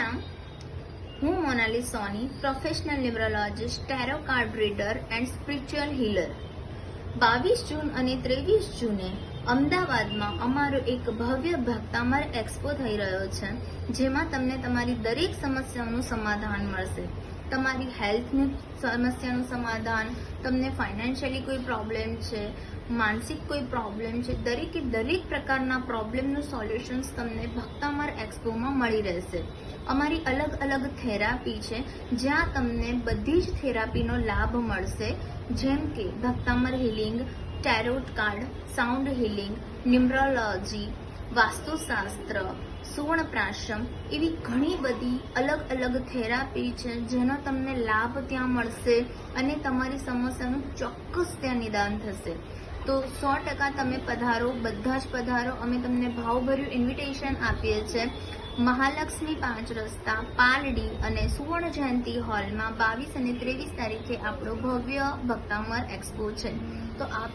નમસ્કાર, હું Monali Soni, professional numerologist, tarot card reader and spiritual healer. 22 જૂન અને 23 જૂને અમદાવાદમાં અમારો એક ભવ્ય ભક્તામર એક્સપો થઈ રહ્યો છે, જેમાં તમને તમારી દરેક સમસ્યાઓનું સમાધાન મળશે. તમારી હેલ્થની સમસ્યાનું સમાધાન, તમને ફાઇનાન્શિયલી કોઈ પ્રોબ્લેમ છે, માનસિક કોઈ પ્રોબ્લેમ છે, દરેકે દરેક પ્રકારના પ્રોબ્લેમનું સોલ્યુશન્સ તમને ભક્તામર એક્સપોમાં મળી રહેશે. અમારી અલગ અલગ થેરાપી છે, જ્યાં તમને બધી જ થેરાપીનો લાભ મળશે, જેમ કે Bhaktamar healing, tarot card, sound healing, numerology, vastushastra, સુવર્ણપ્રાશમ, એવી ઘણી બધી અલગ અલગ થેરાપી છે, જેનો તમને લાભ ત્યાં મળશે અને તમારી સમસ્યાનું ચોક્કસ ત્યાં નિદાન થશે. તો 100% તમે પધારો, બધા જ પધારો. અમે તમને ભાવભર્યું ઇન્વિટેશન આપીએ છીએ. મહાલક્ષ્મી 5 રસ્તા, પાલડી અને સુવર્ણ જયંતિ હોલમાં 22 અને 23 તારીખે આપણો ભવ્ય ભક્તામર એક્સપો છે. તો આપ